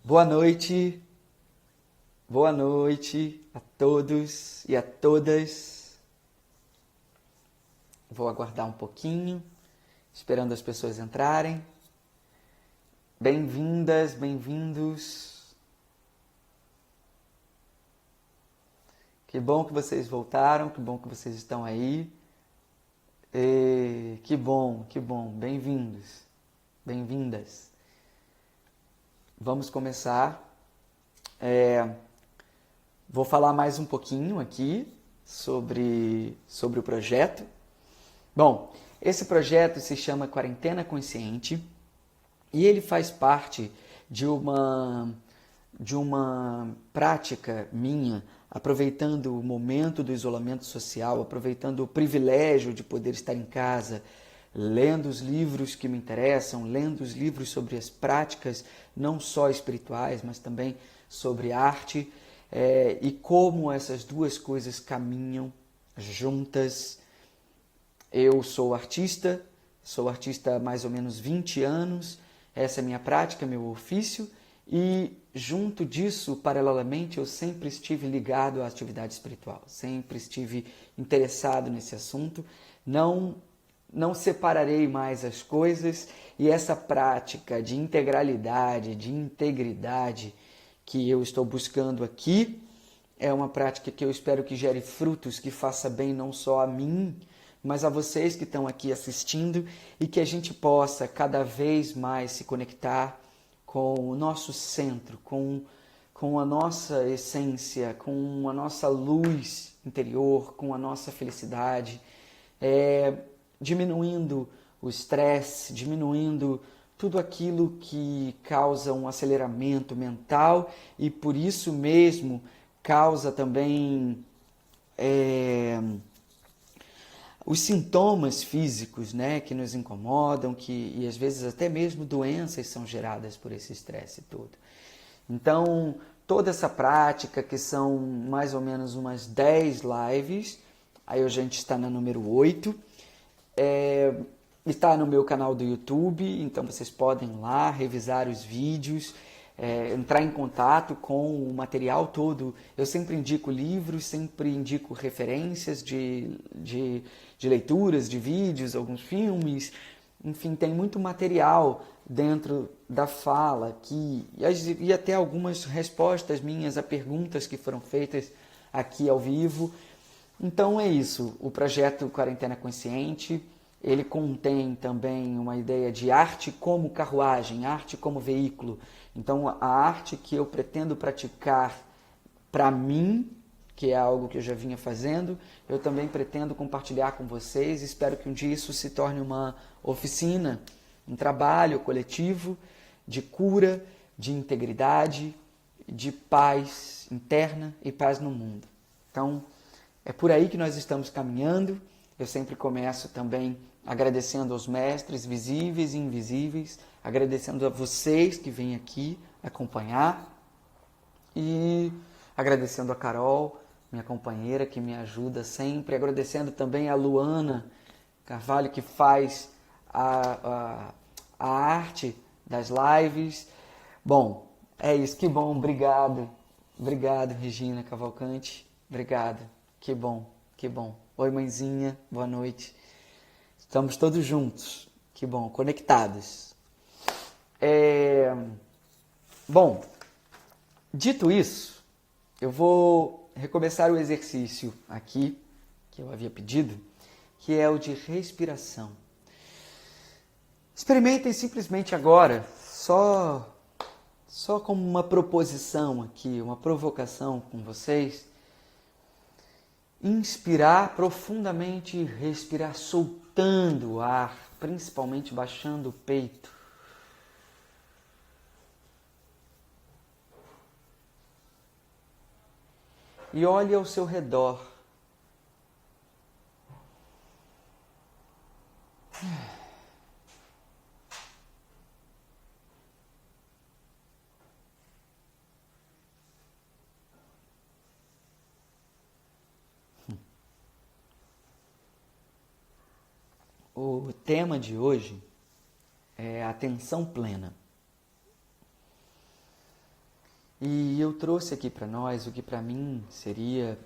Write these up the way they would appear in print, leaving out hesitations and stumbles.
Boa noite a todos e a todas. Vou aguardar um pouquinho, esperando as pessoas entrarem. Bem-vindas, bem-vindos. Que bom que vocês voltaram, que bom que vocês estão aí. Que bom, bem-vindos, bem-vindas. Vamos começar. Vou falar mais um pouquinho aqui sobre o projeto. Bom, esse projeto se chama Quarentena Consciente e ele faz parte de uma prática minha, aproveitando o momento do isolamento social, aproveitando o privilégio de poder estar em casa, lendo os livros que me interessam, lendo os livros sobre as práticas, não só espirituais, mas também sobre arte, e como essas duas coisas caminham juntas. Eu sou artista há mais ou menos 20 anos, essa é a minha prática, meu ofício, e junto disso, paralelamente, eu sempre estive ligado à atividade espiritual, sempre estive interessado nesse assunto, não separarei mais as coisas, e essa prática de integralidade, de integridade que eu estou buscando aqui, é uma prática que eu espero que gere frutos, que faça bem não só a mim, mas a vocês que estão aqui assistindo, e que a gente possa cada vez mais se conectar com o nosso centro, com a nossa essência, com a nossa luz interior, com a nossa felicidade, diminuindo o estresse, diminuindo tudo aquilo que causa um aceleramento mental e por isso mesmo causa também os sintomas físicos, né, que nos incomodam, e às vezes até mesmo doenças são geradas por esse estresse todo. Então, toda essa prática, que são mais ou menos umas 10 lives, aí a gente está na número 8, está no meu canal do YouTube, então vocês podem ir lá revisar os vídeos, entrar em contato com o material todo. Eu sempre indico livros, sempre indico referências de leituras, de vídeos, alguns filmes, enfim, tem muito material dentro da fala aqui, e até algumas respostas minhas a perguntas que foram feitas aqui ao vivo. Então é isso, o projeto Quarentena Consciente, ele contém também uma ideia de arte como carruagem, arte como veículo. Então a arte que eu pretendo praticar para mim, que é algo que eu já vinha fazendo, eu também pretendo compartilhar com vocês. Espero que um dia isso se torne uma oficina, um trabalho coletivo de cura, de integridade, de paz interna e paz no mundo. Então, é por aí que nós estamos caminhando. Eu sempre começo também agradecendo aos mestres visíveis e invisíveis, agradecendo a vocês que vêm aqui acompanhar e agradecendo a Carol, minha companheira, que me ajuda sempre, agradecendo também a Luana Carvalho, que faz a arte das lives. Bom, é isso, que bom, obrigado. Obrigado, Regina Cavalcante, obrigado, que bom, que bom. Oi, mãezinha, boa noite. Estamos todos juntos, que bom, conectados. Bom, dito isso, eu vou recomeçar o exercício aqui, que eu havia pedido, que é o de respiração. Experimentem simplesmente agora, só como uma proposição aqui, uma provocação com vocês, inspirar profundamente e respirar soltando o ar, principalmente baixando o peito. E olhe ao seu redor. O tema de hoje é atenção plena. E eu trouxe aqui para nós o que para mim seria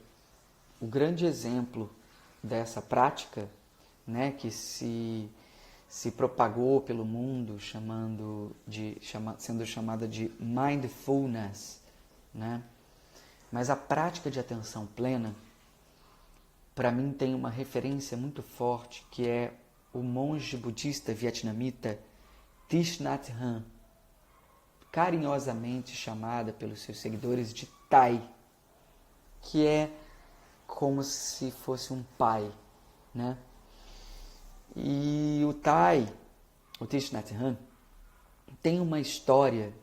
o grande exemplo dessa prática, né, que se propagou pelo mundo sendo chamada de mindfulness, né? Mas a prática de atenção plena, para mim, tem uma referência muito forte, que é o monge budista vietnamita Thich Nhat Hanh, carinhosamente chamada pelos seus seguidores de Thai, que é como se fosse um pai, né? E o Thich Nhat Hanh, tem uma história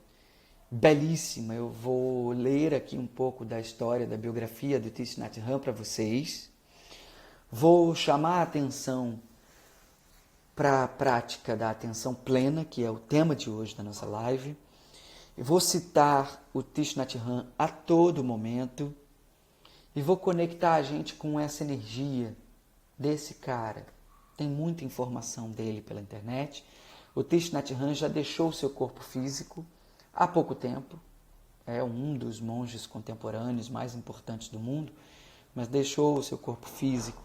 belíssima. Eu vou ler aqui um pouco da história, da biografia do Thich Nhat Hanh para vocês. Vou chamar a atenção para a prática da atenção plena, que é o tema de hoje da nossa live. Eu vou citar o Thich Nhat Hanh a todo momento e vou conectar a gente com essa energia desse cara. Tem muita informação dele pela internet. O Thich Nhat Hanh já deixou o seu corpo físico há pouco tempo. É um dos monges contemporâneos mais importantes do mundo, mas deixou o seu corpo físico.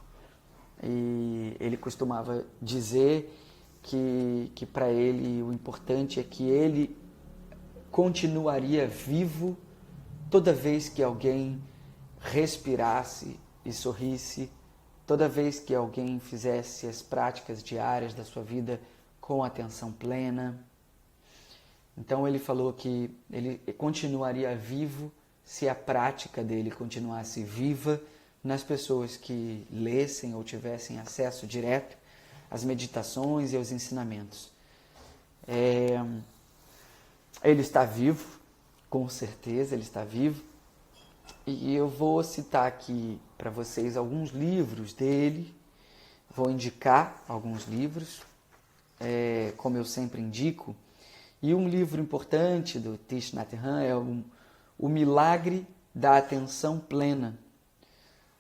E ele costumava dizer que para ele o importante é que ele continuaria vivo toda vez que alguém respirasse e sorrisse, toda vez que alguém fizesse as práticas diárias da sua vida com atenção plena. Então ele falou que ele continuaria vivo se a prática dele continuasse viva nas pessoas que lessem ou tivessem acesso direto às meditações e aos ensinamentos. Ele está vivo, com certeza ele está vivo. E eu vou citar aqui para vocês alguns livros dele, vou indicar alguns livros, como eu sempre indico. E um livro importante do Thich Nhat Hanh é O Milagre da Atenção Plena.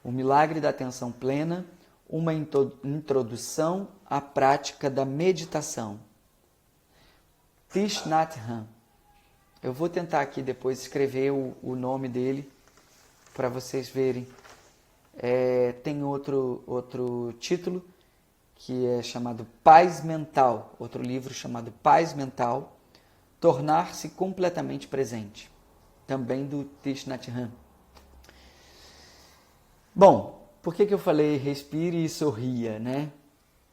O Milagre da Atenção Plena, uma introdução à prática da meditação. Thich Nhat Hanh. Eu vou tentar aqui depois escrever o nome dele para vocês verem. Tem outro título que é chamado Paz Mental, outro livro chamado Paz Mental, Tornar-se Completamente Presente, também do Thich Nhat Hanh. Bom, por que eu falei respire e sorria, né?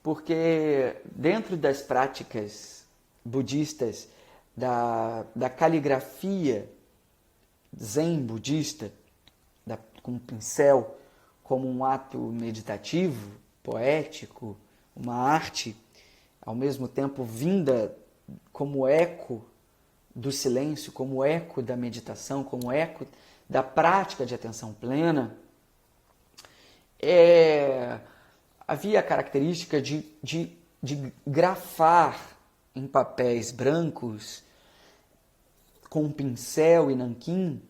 Porque dentro das práticas budistas, da caligrafia zen budista, com um pincel como um ato meditativo, poético, uma arte, ao mesmo tempo vinda como eco do silêncio, como eco da meditação, como eco da prática de atenção plena, havia a característica de grafar em papéis brancos, com um pincel e nanquim,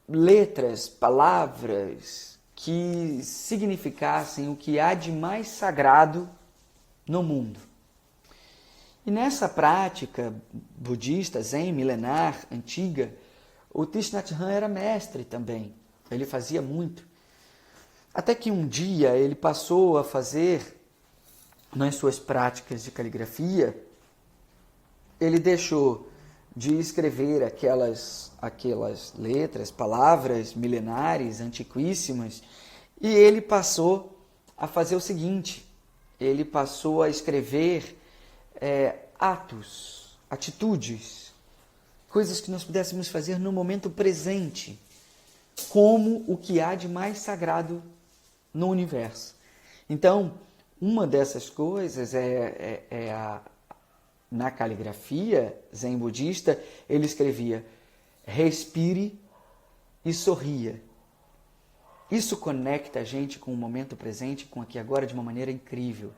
letras, palavras que significassem o que há de mais sagrado no mundo. E nessa prática budista, zen, milenar, antiga, o Thich Nhat Hanh era mestre também. Ele fazia muito. Até que um dia ele passou a fazer, nas suas práticas de caligrafia, ele deixou de escrever aquelas letras, palavras milenares, antiquíssimas, e ele passou a fazer o seguinte: ele passou a escrever atos, atitudes, coisas que nós pudéssemos fazer no momento presente, como o que há de mais sagrado no universo. Então, uma dessas coisas na caligrafia zen budista, ele escrevia: respire e sorria. Isso conecta a gente com o momento presente, com aqui e agora, de uma maneira incrível.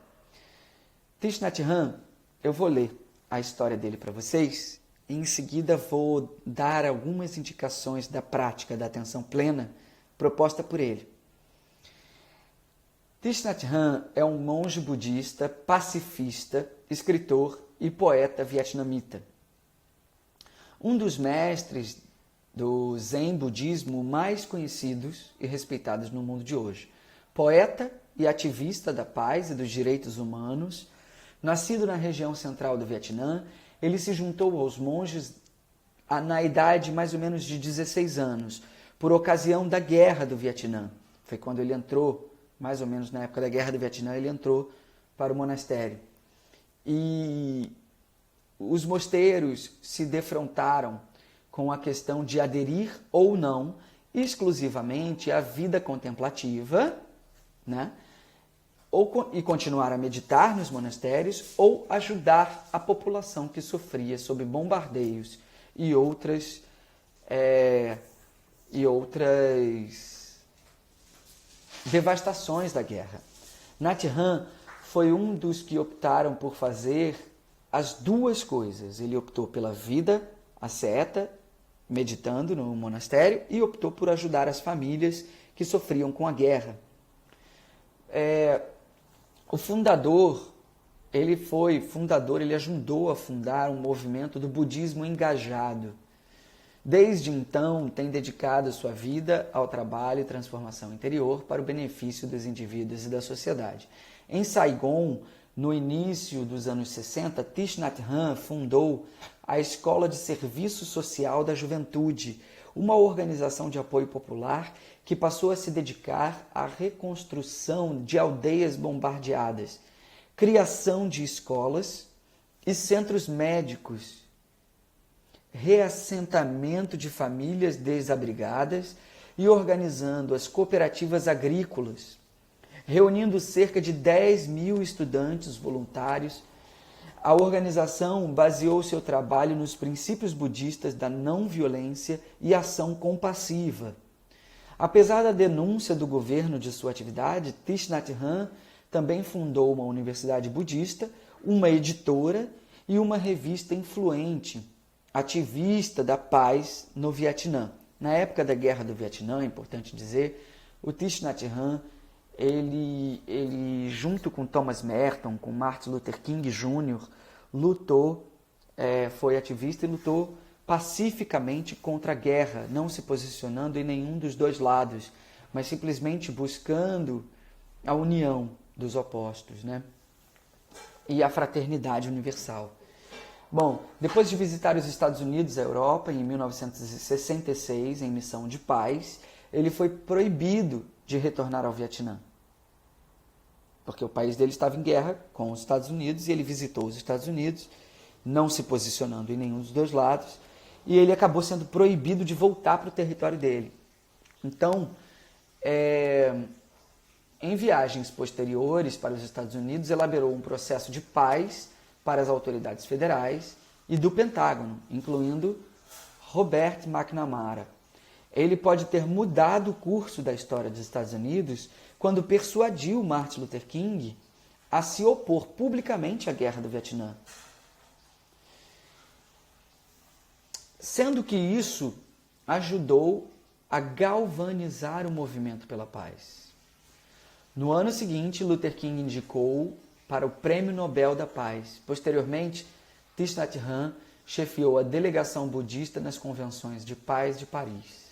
Thich Nhat Hanh, eu vou ler a história dele para vocês e em seguida vou dar algumas indicações da prática da atenção plena proposta por ele. Thich Nhat Hanh é um monge budista, pacifista, escritor e poeta vietnamita. um dos mestres do Zen budismo mais conhecidos e respeitados no mundo de hoje. Poeta e ativista da paz e dos direitos humanos, nascido na região central do Vietnã, ele se juntou aos monges na idade mais ou menos de 16 anos, por ocasião da Guerra do Vietnã. Foi quando ele entrou, mais ou menos na época da Guerra do Vietnã, ele entrou para o monastério. E os mosteiros se defrontaram com a questão de aderir ou não exclusivamente à vida contemplativa, né? E continuar a meditar nos monastérios, ou ajudar a população que sofria sob bombardeios e outras devastações da guerra. Nhat Hanh foi um dos que optaram por fazer as duas coisas. Ele optou pela vida asceta, meditando no monastério, e optou por ajudar as famílias que sofriam com a guerra. O fundador, ele ajudou a fundar um movimento do budismo engajado. Desde então, tem dedicado sua vida ao trabalho e transformação interior para o benefício dos indivíduos e da sociedade. Em Saigon, no início dos anos 60, Thich Nhat Hanh fundou a Escola de Serviço Social da Juventude, uma organização de apoio popular que passou a se dedicar à reconstrução de aldeias bombardeadas, criação de escolas e centros médicos, reassentamento de famílias desabrigadas e organizando as cooperativas agrícolas, reunindo cerca de 10 mil estudantes voluntários. A organização baseou seu trabalho nos princípios budistas da não violência e ação compassiva. Apesar da denúncia do governo de sua atividade, Thich Nhat Hanh também fundou uma universidade budista, uma editora e uma revista influente, ativista da paz no Vietnã. Na época da Guerra do Vietnã, é importante dizer, o Thich Nhat Hanh, ele junto com Thomas Merton, com Martin Luther King Jr., foi ativista e lutou pacificamente contra a guerra, não se posicionando em nenhum dos dois lados, mas simplesmente buscando a união dos opostos, né? E a fraternidade universal. Bom, depois de visitar os Estados Unidos e a Europa, em 1966, em missão de paz, ele foi proibido de retornar ao Vietnã, porque o país dele estava em guerra com os Estados Unidos e ele visitou os Estados Unidos, não se posicionando em nenhum dos dois lados, e ele acabou sendo proibido de voltar para o território dele. Então, em viagens posteriores para os Estados Unidos, elaborou um processo de paz para as autoridades federais e do Pentágono, incluindo Robert McNamara. Ele pode ter mudado o curso da história dos Estados Unidos quando persuadiu Martin Luther King a se opor publicamente à Guerra do Vietnã. Sendo que isso ajudou a galvanizar o movimento pela paz. No ano seguinte, Luther King indicou para o Prêmio Nobel da Paz. Posteriormente, Thich Nhat Hanh chefiou a delegação budista nas convenções de paz de Paris.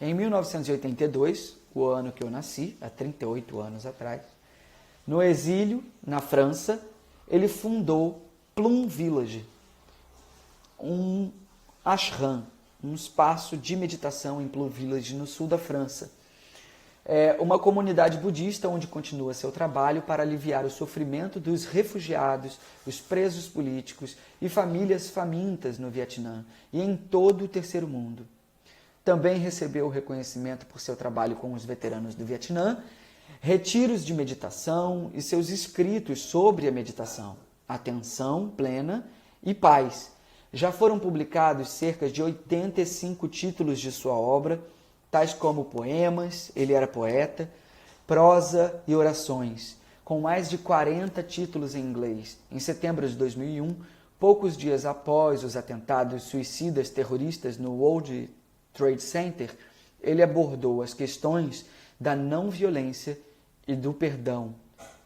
Em 1982, o ano que eu nasci, há 38 anos atrás, no exílio, na França, ele fundou Plum Village, um ashram, um espaço de meditação em Plum Village, no sul da França. É uma comunidade budista onde continua seu trabalho para aliviar o sofrimento dos refugiados, os presos políticos e famílias famintas no Vietnã e em todo o terceiro mundo. Também recebeu reconhecimento por seu trabalho com os veteranos do Vietnã, retiros de meditação e seus escritos sobre a meditação, atenção plena e paz. Já foram publicados cerca de 85 títulos de sua obra, tais como poemas, ele era poeta, prosa e orações, com mais de 40 títulos em inglês. Em setembro de 2001, poucos dias após os atentados suicidas terroristas no World Trade Center, ele abordou as questões da não violência e do perdão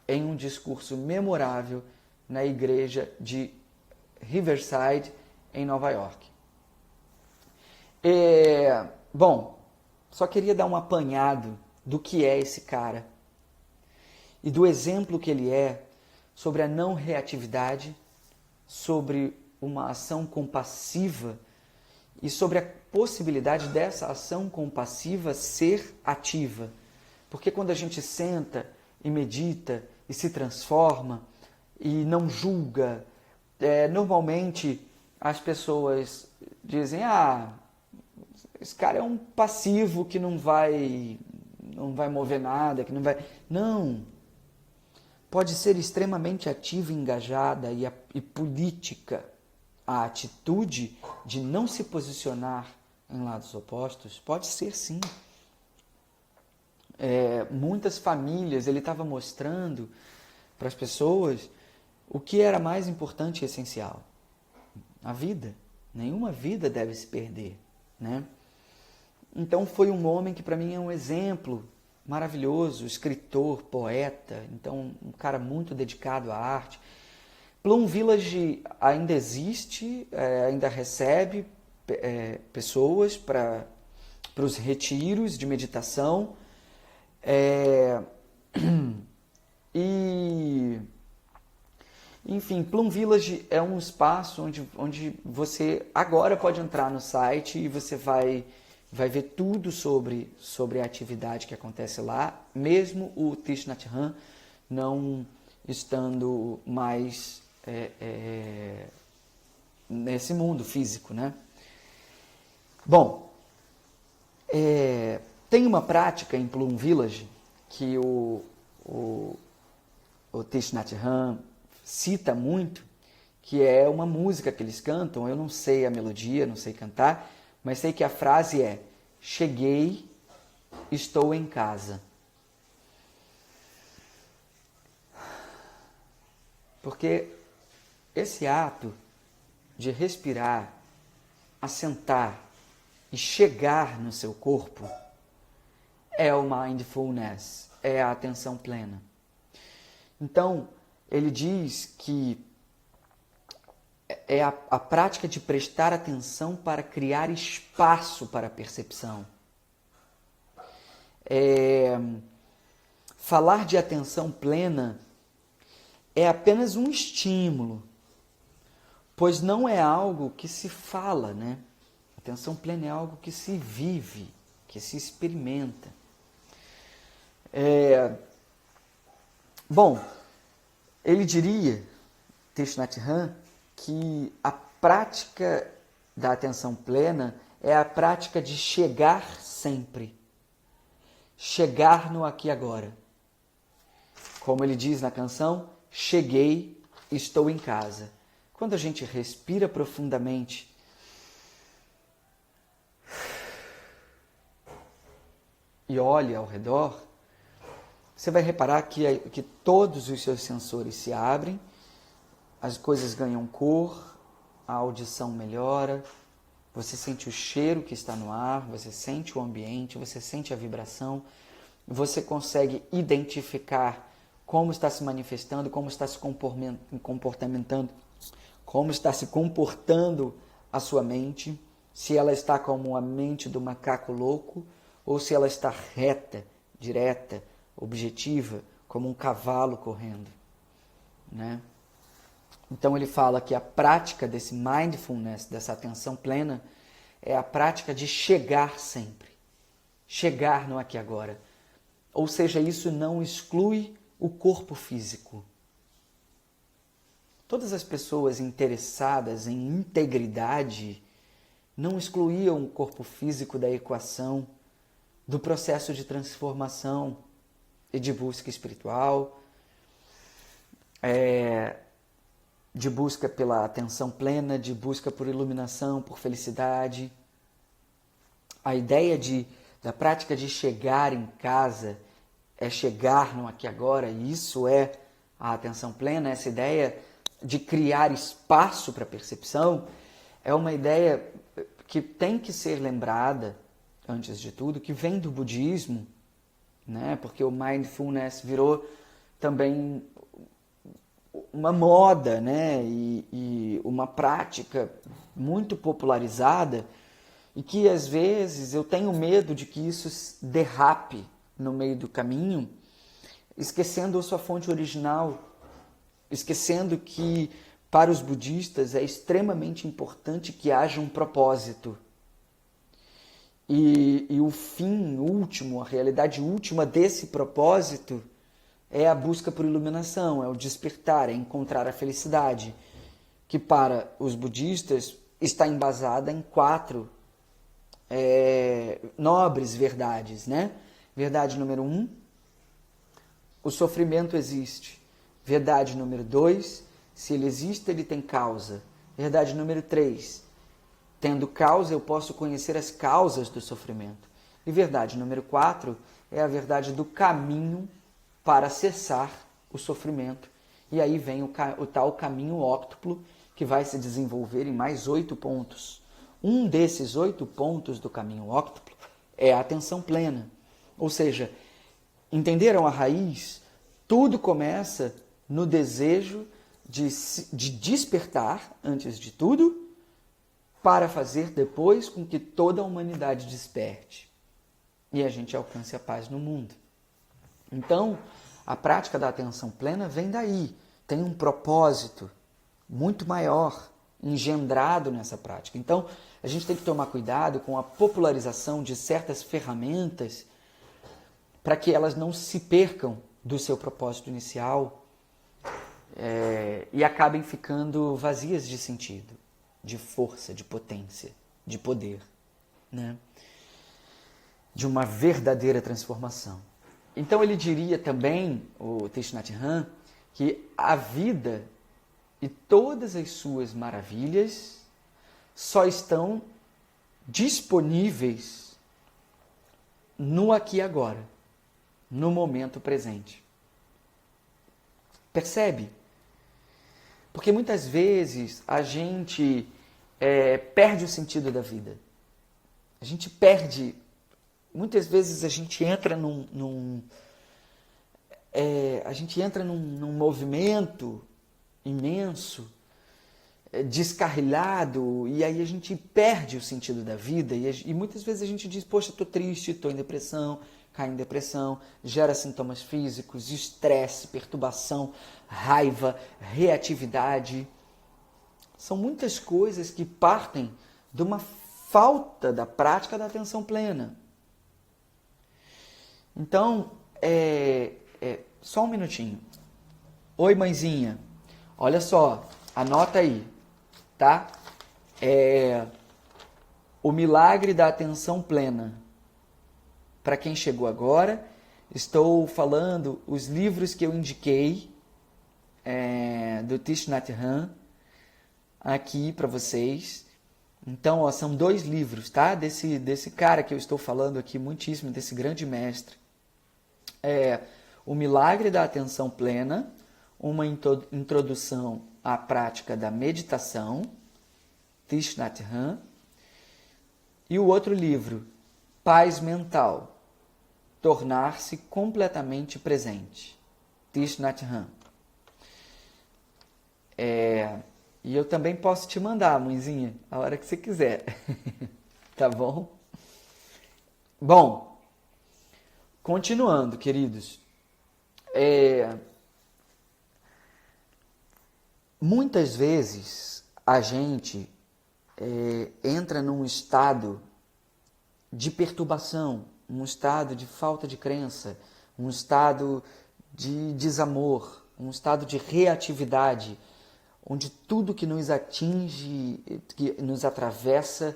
em um discurso memorável na igreja de Riverside, em Nova York. Bom, só queria dar um apanhado do que é esse cara e do exemplo que ele é sobre a não reatividade, sobre uma ação compassiva e sobre a possibilidade dessa ação compassiva ser ativa. Porque quando a gente senta e medita e se transforma e não julga, normalmente as pessoas dizem: esse cara é um passivo que não vai mover nada, que não vai... Não! Pode ser extremamente ativa, engajada e política. A atitude de não se posicionar em lados opostos pode ser, sim. Muitas famílias, ele estava mostrando para as pessoas o que era mais importante e essencial. A vida. Nenhuma vida deve se perder, né? Então foi um homem que para mim é um exemplo maravilhoso, escritor, poeta, então um cara muito dedicado à arte. Plum Village ainda existe, ainda recebe pessoas para os retiros de meditação. Enfim, Plum Village é um espaço onde você agora pode entrar no site e você vai ver tudo sobre a atividade que acontece lá, mesmo o Thich Nhat Hanh não estando mais nesse mundo físico, né? Bom, tem uma prática em Plum Village que o Thich Nhat Hanh cita muito, que é uma música que eles cantam. Eu não sei a melodia, não sei cantar, mas sei que a frase é: cheguei, estou em casa. Porque esse ato de respirar, assentar e chegar no seu corpo é o mindfulness, é a atenção plena. Então, ele diz que é a prática de prestar atenção para criar espaço para a percepção. Falar de atenção plena é apenas um estímulo, pois não é algo que se fala, né? Atenção plena é algo que se vive, que se experimenta. Bom, ele diria, Thich Nhat Hanh, que a prática da atenção plena é a prática de chegar sempre. Chegar no aqui e agora. Como ele diz na canção, cheguei, estou em casa. Quando a gente respira profundamente e olha ao redor, você vai reparar que todos os seus sensores se abrem, as coisas ganham cor, a audição melhora, você sente o cheiro que está no ar, você sente o ambiente, você sente a vibração, você consegue identificar como está se manifestando, como está se comportamentando, como está se comportando a sua mente, se ela está como a mente do macaco louco ou se ela está reta, direta, objetiva, como um cavalo correndo, né? Então ele fala que a prática desse mindfulness, dessa atenção plena, é a prática de chegar sempre. Chegar no aqui e agora. Ou seja, isso não exclui o corpo físico. Todas as pessoas interessadas em integridade não excluíam o corpo físico da equação, do processo de transformação e de busca espiritual, de busca pela atenção plena, de busca por iluminação, por felicidade. A ideia da prática de chegar em casa é chegar no aqui e agora, e isso é a atenção plena. Essa ideia de criar espaço para a percepção é uma ideia que tem que ser lembrada, antes de tudo, que vem do budismo, né? Porque o mindfulness virou também uma moda, né? E uma prática muito popularizada e que às vezes eu tenho medo de que isso derrape no meio do caminho, esquecendo a sua fonte original, esquecendo que para os budistas é extremamente importante que haja um propósito. E o fim último, a realidade última desse propósito é a busca por iluminação, é o despertar, é encontrar a felicidade, que para os budistas está embasada em 4 nobres verdades, né? Verdade número 1, o sofrimento existe. Verdade número 2, se ele existe, ele tem causa. Verdade número 3, tendo causa, eu posso conhecer as causas do sofrimento. E verdade número 4 é a verdade do caminho para cessar o sofrimento. E aí vem o tal caminho óctuplo, que vai se desenvolver em mais 8 pontos. Um desses 8 pontos do caminho óctuplo é a atenção plena. Ou seja, entenderam a raiz? Tudo começa no desejo de despertar, antes de tudo, para fazer depois com que toda a humanidade desperte e a gente alcance a paz no mundo. Então, a prática da atenção plena vem daí, tem um propósito muito maior engendrado nessa prática. Então, a gente tem que tomar cuidado com a popularização de certas ferramentas para que elas não se percam do seu propósito inicial e acabem ficando vazias de sentido, de força, de potência, de poder, né? De uma verdadeira transformação. Então ele diria também, o Thich Nhat Hanh, que a vida e todas as suas maravilhas só estão disponíveis no aqui e agora, no momento presente. Percebe? Porque muitas vezes a gente perde o sentido da vida. A gente perde. Muitas vezes a gente entra num movimento imenso, descarrilhado, e aí a gente perde o sentido da vida. E muitas vezes a gente diz, poxa, estou triste, estou em depressão, cai em depressão, gera sintomas físicos, estresse, perturbação, raiva, reatividade. São muitas coisas que partem de uma falta da prática da atenção plena. Então, só um minutinho. Oi, mãezinha. Olha só, anota aí, tá? O milagre da atenção plena. Para quem chegou agora, estou falando os livros que eu indiquei do Thich Nhat Hanh aqui para vocês. Então, ó, são 2 livros, tá? Desse cara que eu estou falando aqui muitíssimo, desse grande mestre. O Milagre da Atenção Plena, uma introdução à prática da meditação, Thich Nhat Hanh. E o outro livro, Paz Mental, tornar-se completamente presente, Thich Nhat Hanh. E eu também posso te mandar, mãezinha, a hora que você quiser. Tá bom? Bom, continuando, queridos. Muitas vezes a gente entra num estado de perturbação, um estado de falta de crença, um estado de desamor, um estado de reatividade, onde tudo que nos atinge, que nos atravessa,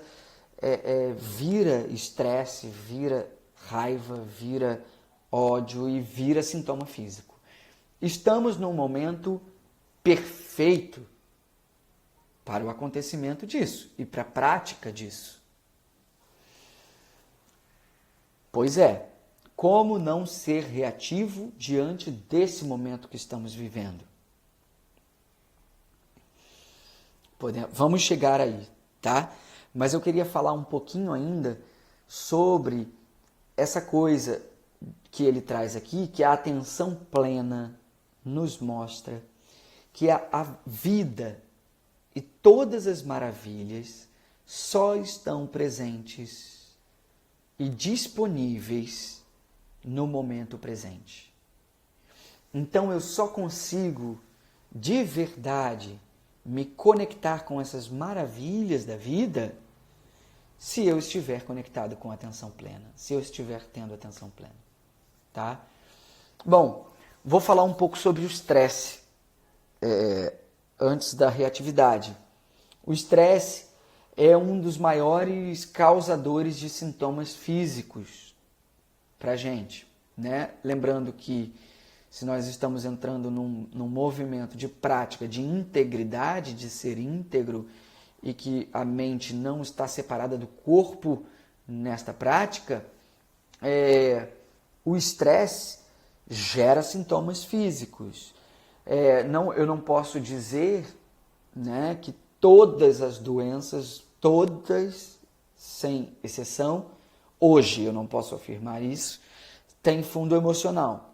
vira estresse, vira raiva, vira ódio e vira sintoma físico. Estamos num momento perfeito para o acontecimento disso e para a prática disso. Pois é, como não ser reativo diante desse momento que estamos vivendo? Vamos chegar aí, tá? Mas eu queria falar um pouquinho ainda sobre essa coisa que ele traz aqui, que a atenção plena nos mostra que a vida e todas as maravilhas só estão presentes e disponíveis no momento presente. Então eu só consigo, de verdade, me conectar com essas maravilhas da vida se eu estiver conectado com a atenção plena, se eu estiver tendo atenção plena, tá? Bom, vou falar um pouco sobre o estresse antes da reatividade. O estresse é um dos maiores causadores de sintomas físicos para a gente, né? Lembrando que se nós estamos entrando num movimento de prática de integridade, de ser íntegro, e que a mente não está separada do corpo nesta prática, o estresse gera sintomas físicos. Eu não posso dizer, né, que todas as doenças, todas, sem exceção, hoje eu não posso afirmar isso, têm fundo emocional.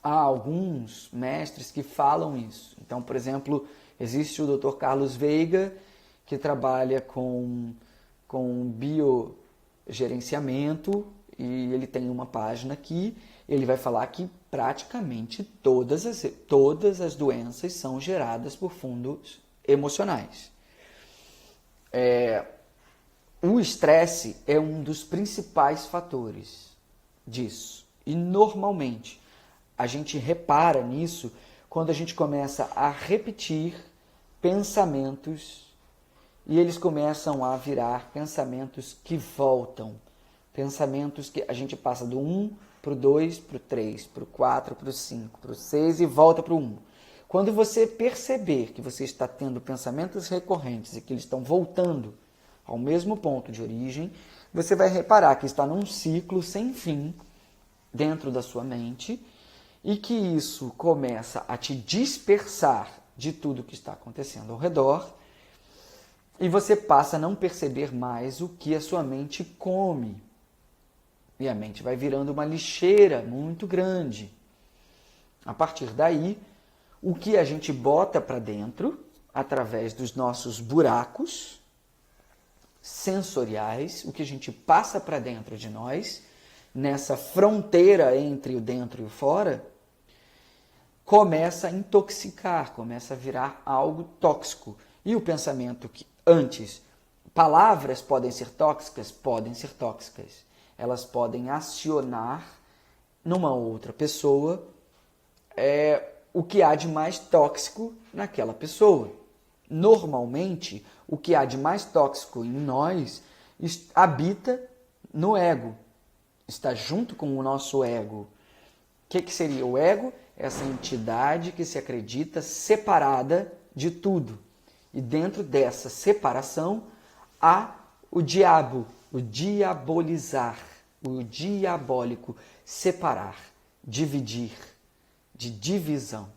Há alguns mestres que falam isso. Então, por exemplo, existe o Dr. Carlos Veiga, que trabalha com biogerenciamento, e ele tem uma página aqui, ele vai falar que praticamente todas as doenças são geradas por fundos emocionais. O estresse é um dos principais fatores disso. E normalmente a gente repara nisso quando a gente começa a repetir pensamentos e eles começam a virar pensamentos que voltam. Pensamentos que a gente passa do 1 para o 2, para o 3, para o 4, para o 5, para o 6 e volta para o 1. Quando você perceber que você está tendo pensamentos recorrentes e que eles estão voltando ao mesmo ponto de origem, você vai reparar que está num ciclo sem fim dentro da sua mente e que isso começa a te dispersar de tudo que está acontecendo ao redor e você passa a não perceber mais o que a sua mente come. E a mente vai virando uma lixeira muito grande. A partir daí, o que a gente bota para dentro, através dos nossos buracos sensoriais, o que a gente passa para dentro de nós, nessa fronteira entre o dentro e o fora, começa a intoxicar, começa a virar algo tóxico. E o pensamento que antes, palavras podem ser tóxicas? Podem ser tóxicas. Elas podem acionar numa outra pessoa o que há de mais tóxico naquela pessoa. Normalmente, o que há de mais tóxico em nós habita no ego, está junto com o nosso ego. O que seria o ego? Essa entidade que se acredita separada de tudo. E dentro dessa separação há o diabo, o diabolizar, o diabólico, separar, dividir, de divisão.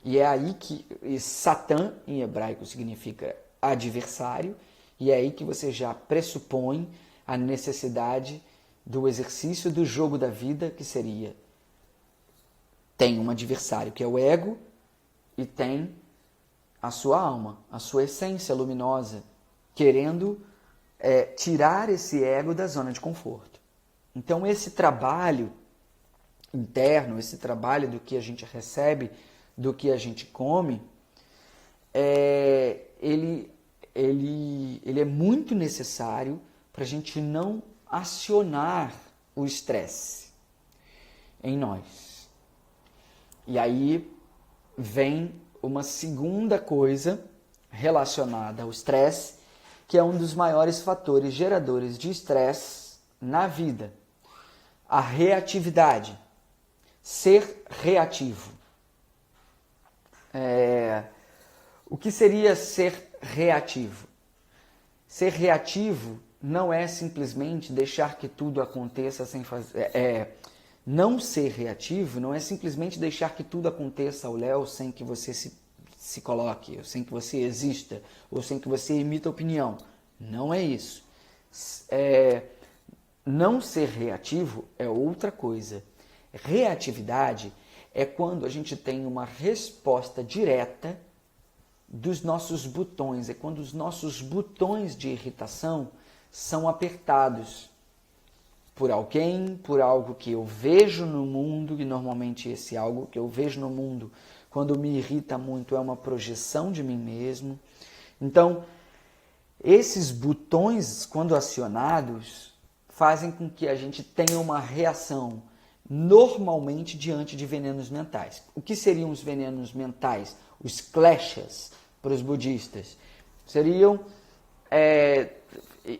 E é aí que Satã, em hebraico, significa adversário, e é aí que você já pressupõe a necessidade do exercício do jogo da vida, que seria: tem um adversário que é o ego e tem a sua alma, a sua essência luminosa, querendo tirar esse ego da zona de conforto. Então esse trabalho interno, esse trabalho do que a gente recebe, do que a gente come, ele é muito necessário para a gente não acionar o estresse em nós. E aí vem uma segunda coisa relacionada ao estresse, que é um dos maiores fatores geradores de estresse na vida. A reatividade. Ser reativo. O que seria ser reativo? Ser reativo não é simplesmente deixar que tudo aconteça sem fazer... Não ser reativo não é simplesmente deixar que tudo aconteça ao léu sem que você se coloque, ou sem que você exista, ou sem que você emita opinião. Não é isso. Não ser reativo é outra coisa. Reatividade é quando a gente tem uma resposta direta dos nossos botões, é quando os nossos botões de irritação são apertados por alguém, por algo que eu vejo no mundo, e normalmente esse algo que eu vejo no mundo, quando me irrita muito, é uma projeção de mim mesmo. Então, esses botões, quando acionados, fazem com que a gente tenha uma reação normalmente diante de venenos mentais. O que seriam os venenos mentais? Os kleshas para os budistas seriam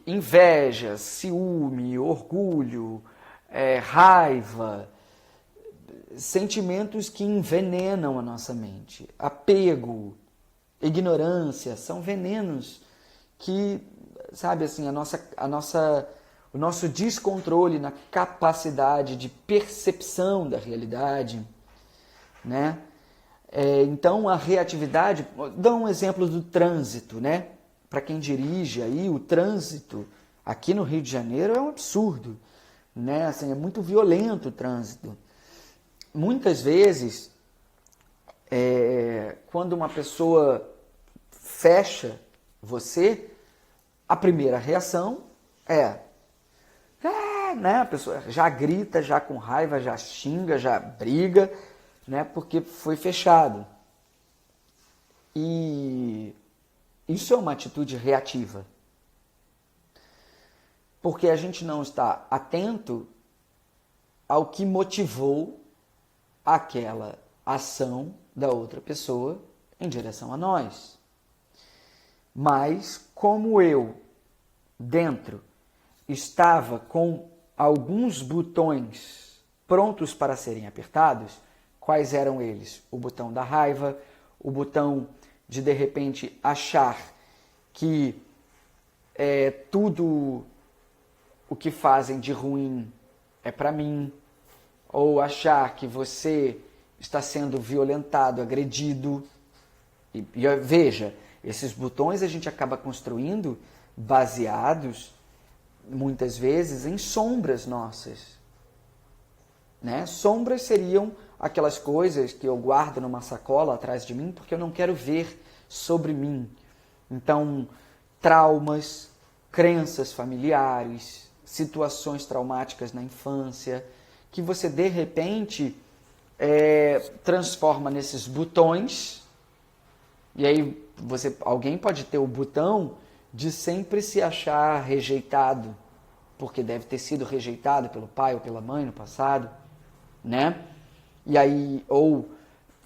inveja, ciúme, orgulho, raiva, sentimentos que envenenam a nossa mente. Apego, ignorância, são venenos que, sabe assim, o nosso descontrole na capacidade de percepção da realidade, né? Então, a reatividade, dá um exemplo do trânsito, né? Para quem dirige aí, o trânsito aqui no Rio de Janeiro é um absurdo, né? Assim, é muito violento o trânsito. Muitas vezes, quando uma pessoa fecha você, a primeira reação né? A pessoa já grita, já com raiva, já xinga, já briga, né? Porque foi fechado. E isso é uma atitude reativa. Porque a gente não está atento ao que motivou aquela ação da outra pessoa em direção a nós. Mas, como eu, dentro, estava com alguns botões prontos para serem apertados, quais eram eles? O botão da raiva, o botão de repente, achar que tudo o que fazem de ruim é para mim, ou achar que você está sendo violentado, agredido. E veja, esses botões a gente acaba construindo baseados, muitas vezes, em sombras nossas. Né? Sombras seriam aquelas coisas que eu guardo numa sacola atrás de mim porque eu não quero ver sobre mim. Então, traumas, crenças familiares, situações traumáticas na infância, que você, de repente, transforma nesses botões. E aí alguém pode ter o botão de sempre se achar rejeitado, porque deve ter sido rejeitado pelo pai ou pela mãe no passado, né? E aí, ou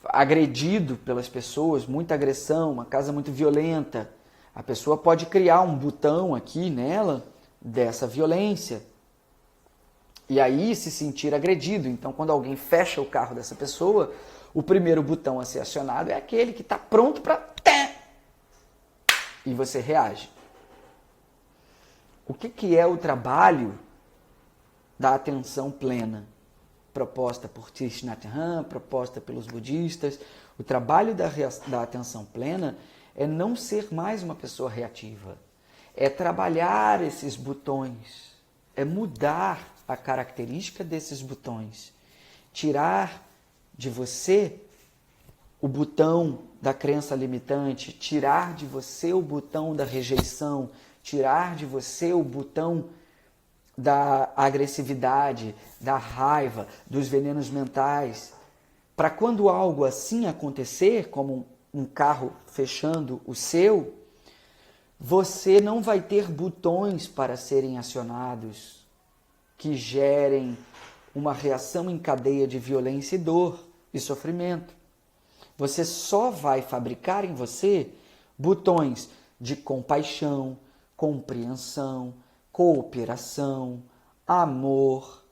agredido pelas pessoas, muita agressão, uma casa muito violenta. A pessoa pode criar um botão aqui nela dessa violência. E aí se sentir agredido. Então, quando alguém fecha o carro dessa pessoa, o primeiro botão a ser acionado é aquele que está pronto para... E você reage. O que é o trabalho da atenção plena? Proposta por Thich Nhat Hanh, proposta pelos budistas. O trabalho da atenção plena é não ser mais uma pessoa reativa. É trabalhar esses botões. É mudar a característica desses botões. Tirar de você o botão da crença limitante, tirar de você o botão da rejeição, tirar de você o botão da agressividade, da raiva, dos venenos mentais. Para quando algo assim acontecer, como um carro fechando o seu, você não vai ter botões para serem acionados que gerem uma reação em cadeia de violência e dor e sofrimento. Você só vai fabricar em você botões de compaixão, compreensão, cooperação, amor.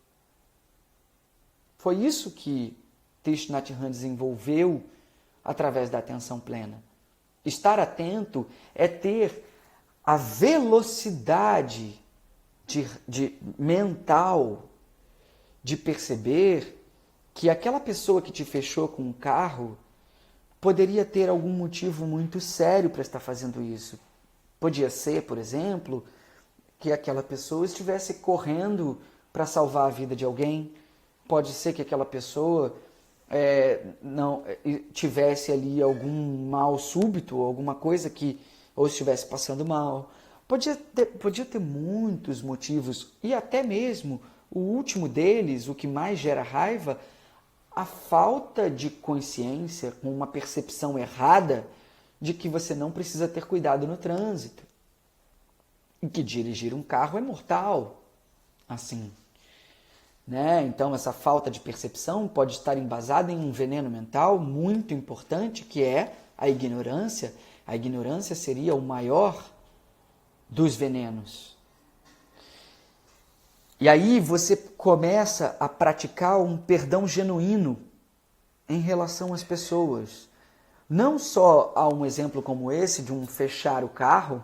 Foi isso que Thich Nhat Hanh desenvolveu através da atenção plena. Estar atento é ter a velocidade mental de perceber que aquela pessoa que te fechou com um carro poderia ter algum motivo muito sério para estar fazendo isso. Podia ser, por exemplo, que aquela pessoa estivesse correndo para salvar a vida de alguém. Pode ser que aquela pessoa não tivesse ali algum mal súbito, alguma coisa que ou estivesse passando mal. Podia ter muitos motivos, e até mesmo o último deles, o que mais gera raiva, a falta de consciência, com uma percepção errada de que você não precisa ter cuidado no trânsito. E que dirigir um carro é mortal. Assim, né? Então, essa falta de percepção pode estar embasada em um veneno mental muito importante, que é a ignorância. A ignorância seria o maior dos venenos. E aí você começa a praticar um perdão genuíno em relação às pessoas. Não só há um exemplo como esse, de um fechar o carro,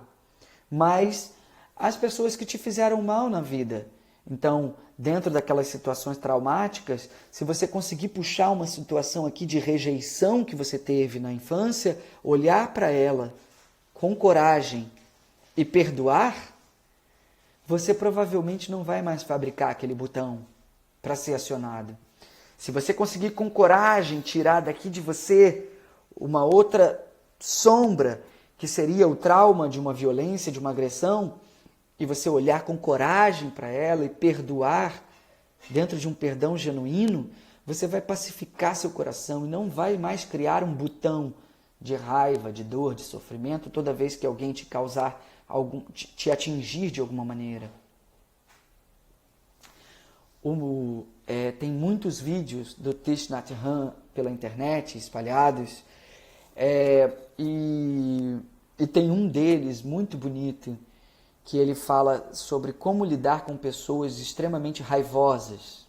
mas as pessoas que te fizeram mal na vida. Então, dentro daquelas situações traumáticas, se você conseguir puxar uma situação aqui de rejeição que você teve na infância, olhar para ela com coragem e perdoar, você provavelmente não vai mais fabricar aquele botão para ser acionado. Se você conseguir com coragem tirar daqui de você uma outra sombra, que seria o trauma de uma violência, de uma agressão, e você olhar com coragem para ela e perdoar, dentro de um perdão genuíno, você vai pacificar seu coração e não vai mais criar um botão de raiva, de dor, de sofrimento, toda vez que alguém te causar te atingir de alguma maneira. Tem muitos vídeos do Thich Nhat Hanh pela internet, espalhados, e tem um deles muito bonito, que ele fala sobre como lidar com pessoas extremamente raivosas.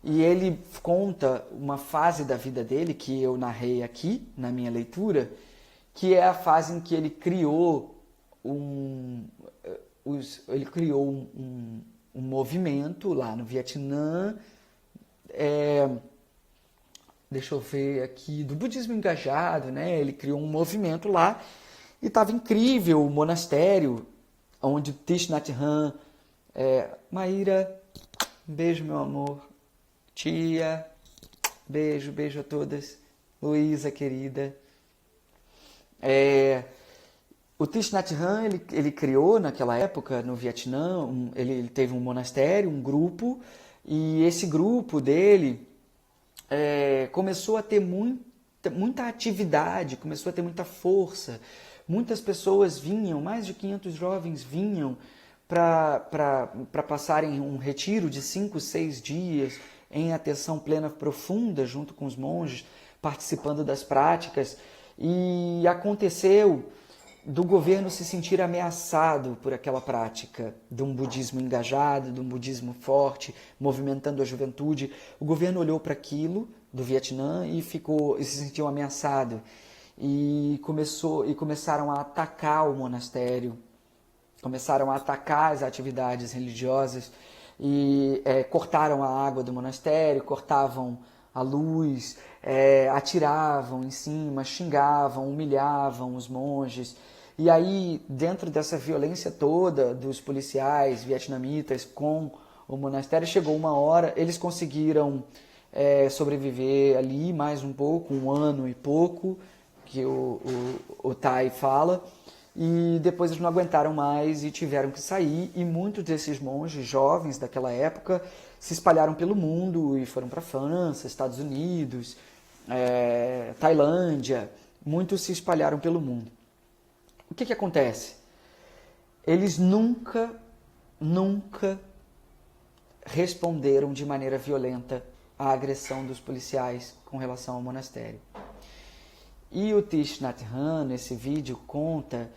E ele conta uma fase da vida dele, que eu narrei aqui na minha leitura, que é a fase em que ele criou um movimento lá no Vietnã, deixa eu ver aqui, do budismo engajado, né? Ele criou um movimento lá e estava incrível o monastério onde o Thich Nhat Hanh, Maíra, beijo meu amor, tia, beijo a todas, Luísa querida. O Thich Nhat Hanh, ele criou naquela época no Vietnã, ele teve um monastério, um grupo, e esse grupo dele começou a ter muita atividade, começou a ter muita força. Muitas pessoas vinham, mais de 500 jovens vinham para passarem um retiro de 5, 6 dias em atenção plena profunda junto com os monges, participando das práticas. E aconteceu do governo se sentir ameaçado por aquela prática, de um budismo engajado, de um budismo forte, movimentando a juventude. O governo olhou para aquilo do Vietnã e se sentiu ameaçado. E começaram a atacar o monastério, começaram a atacar as atividades religiosas e cortaram a água do monastério, cortavam a luz, atiravam em cima, xingavam, humilhavam os monges. E aí, dentro dessa violência toda dos policiais vietnamitas com o monastério, chegou uma hora, eles conseguiram sobreviver ali mais um pouco, 1 ano e pouco, que o Thai fala, e depois eles não aguentaram mais e tiveram que sair, e muitos desses monges jovens daquela época se espalharam pelo mundo e foram para a França, Estados Unidos, Tailândia, muitos se espalharam pelo mundo. O que acontece? Eles nunca responderam de maneira violenta à agressão dos policiais com relação ao monastério. E o Thich Nhat Hanh, nesse vídeo, conta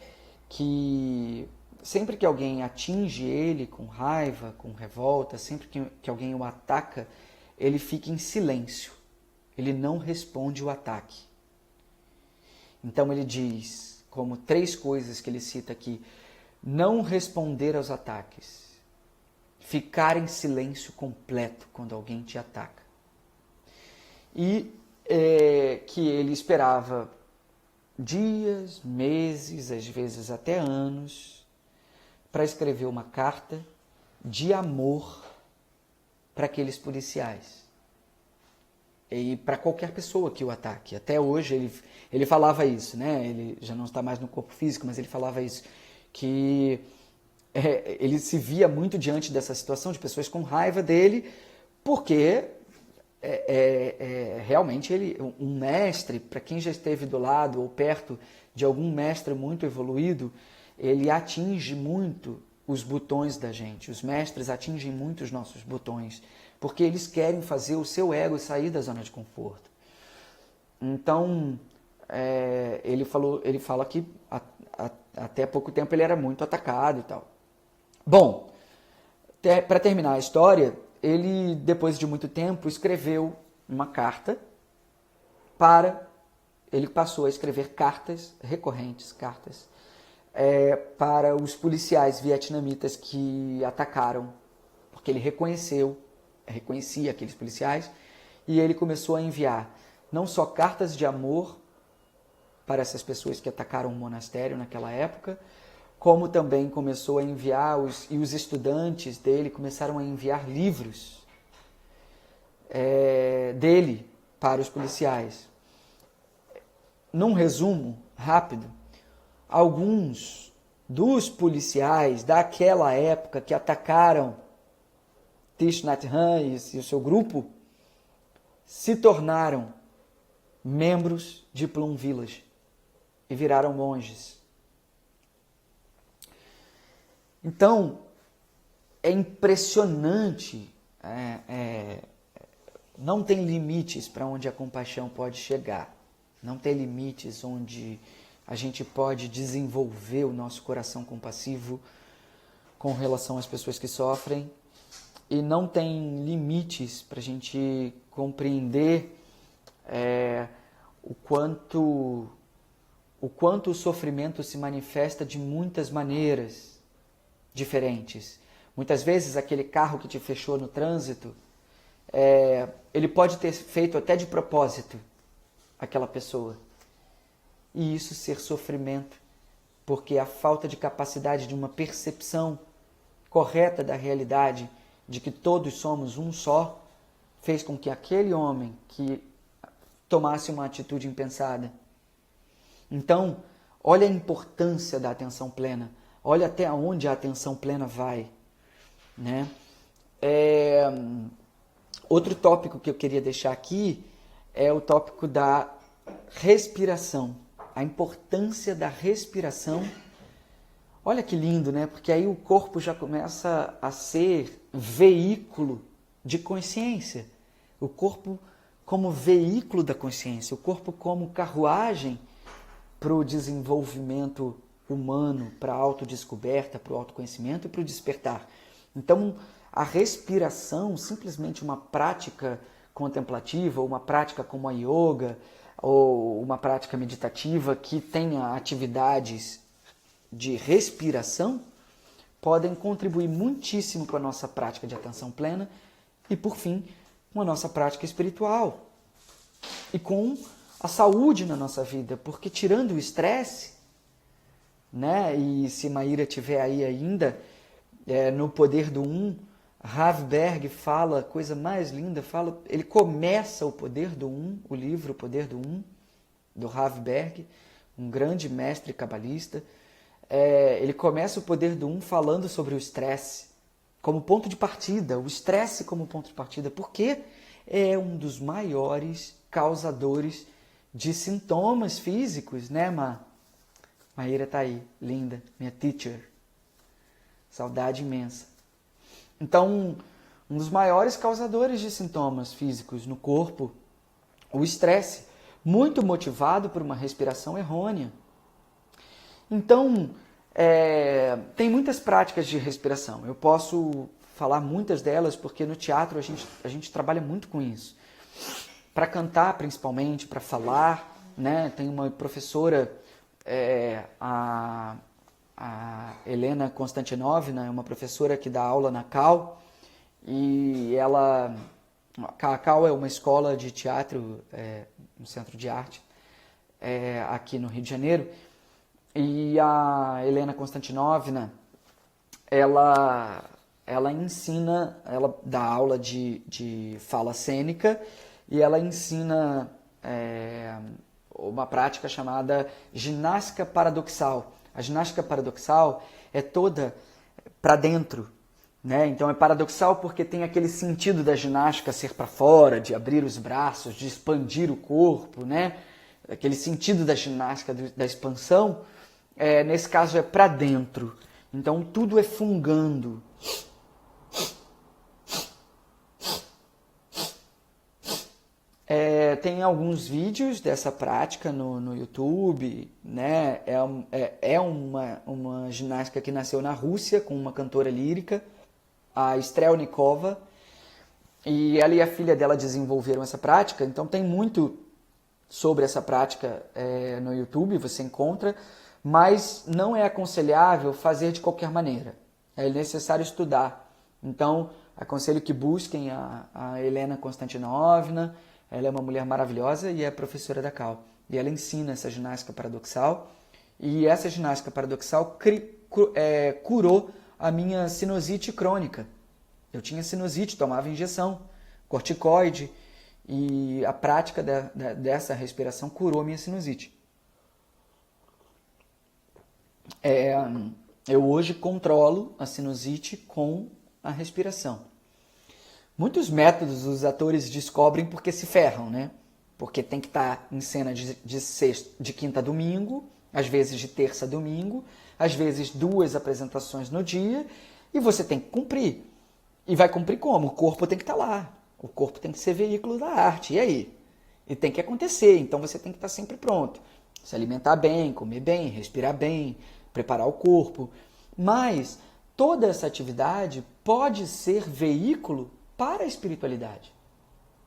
que sempre que alguém atinge ele com raiva, com revolta, sempre que alguém o ataca, ele fica em silêncio. Ele não responde o ataque. Então ele diz, como 3 coisas que ele cita aqui: não responder aos ataques, ficar em silêncio completo quando alguém te ataca. E que ele esperava dias, meses, às vezes até anos, para escrever uma carta de amor para aqueles policiais. e para qualquer pessoa que o ataque. Até hoje ele falava isso, né? Ele já não está mais no corpo físico, mas ele falava isso, que ele se via muito diante dessa situação de pessoas com raiva dele, porque realmente um mestre, para quem já esteve do lado ou perto de algum mestre muito evoluído, ele atinge muito os botões da gente. Os mestres atingem muito os nossos botões, porque eles querem fazer o seu ego sair da zona de conforto. Então, ele fala que até pouco tempo ele era muito atacado e tal. Bom, para terminar a história, ele, depois de muito tempo, escreveu uma carta ele passou a escrever cartas recorrentes, para os policiais vietnamitas que atacaram, porque ele reconhecia aqueles policiais, e ele começou a enviar não só cartas de amor para essas pessoas que atacaram o monastério naquela época, como também começou a enviar, e os estudantes dele começaram a enviar livros dele para os policiais. Num resumo rápido, alguns dos policiais daquela época que atacaram Thich Nhat Hanh e o seu grupo se tornaram membros de Plum Village e viraram monges. Então, é impressionante, não tem limites para onde a compaixão pode chegar, não tem limites onde a gente pode desenvolver o nosso coração compassivo com relação às pessoas que sofrem, e não tem limites para a gente compreender o quanto o sofrimento se manifesta de muitas maneiras diferentes. Muitas vezes aquele carro que te fechou no trânsito, ele pode ter feito até de propósito aquela pessoa. E isso ser sofrimento, porque a falta de capacidade de uma percepção correta da realidade, de que todos somos um só, fez com que aquele homem que tomasse uma atitude impensada. Então, olha a importância da atenção plena. Olha até onde a atenção plena vai, né? Outro tópico que eu queria deixar aqui é o tópico da respiração. A importância da respiração. Olha que lindo, né? Porque aí o corpo já começa a ser veículo de consciência. O corpo como veículo da consciência. O corpo como carruagem para o desenvolvimento humano, para a autodescoberta, para o autoconhecimento e para o despertar. Então, a respiração, simplesmente uma prática contemplativa, ou uma prática como a yoga, ou uma prática meditativa que tenha atividades de respiração, podem contribuir muitíssimo com a nossa prática de atenção plena e, por fim, com a nossa prática espiritual e com a saúde na nossa vida, porque tirando o estresse, né? E se Maíra estiver aí ainda, no Poder do Um, Rav Berg fala, coisa mais linda, ele começa o Poder do Um, o livro O Poder do Um, do Rav Berg, um grande mestre cabalista. Ele começa o Poder do Um falando sobre o estresse como ponto de partida, o estresse como ponto de partida, porque é um dos maiores causadores de sintomas físicos, né, Maíra tá aí, linda, minha teacher. Saudade imensa. Então, um dos maiores causadores de sintomas físicos no corpo, o estresse, muito motivado por uma respiração errônea. Então, tem muitas práticas de respiração. Eu posso falar muitas delas porque no teatro a gente trabalha muito com isso. Para cantar, principalmente, para falar, né? Tem uma professora, a Helena Konstantinovna, é uma professora que dá aula na CAL, e a CAL é uma escola de teatro, um centro de arte, aqui no Rio de Janeiro, e a Helena Konstantinovna, ela ensina, ela dá aula de fala cênica e ela ensina uma prática chamada ginástica paradoxal. A ginástica paradoxal é toda para dentro, né? Então é paradoxal porque tem aquele sentido da ginástica ser para fora, de abrir os braços, de expandir o corpo, né? Aquele sentido da ginástica da expansão, nesse caso é para dentro. Então tudo é fungando. Tem alguns vídeos dessa prática no YouTube, né? É uma ginástica que nasceu na Rússia com uma cantora lírica, a Strelnikova, e ela e a filha dela desenvolveram essa prática. Então tem muito sobre essa prática no YouTube, você encontra, mas não é aconselhável fazer de qualquer maneira. É necessário estudar. Então aconselho que busquem a Helena Konstantinovna. Ela é uma mulher maravilhosa e é professora da Cal. E ela ensina essa ginástica paradoxal. E essa ginástica paradoxal curou a minha sinusite crônica. Eu tinha sinusite, tomava injeção, corticoide. E a prática dessa respiração curou a minha sinusite. Eu hoje controlo a sinusite com a respiração. Muitos métodos os atores descobrem porque se ferram, né? Porque tem que estar em cena de quinta a domingo, às vezes de terça a domingo, às vezes 2 apresentações no dia, e você tem que cumprir. E vai cumprir como? O corpo tem que estar lá. O corpo tem que ser veículo da arte. E aí? E tem que acontecer, então você tem que estar sempre pronto. Se alimentar bem, comer bem, respirar bem, preparar o corpo. Mas toda essa atividade pode ser veículo para a espiritualidade.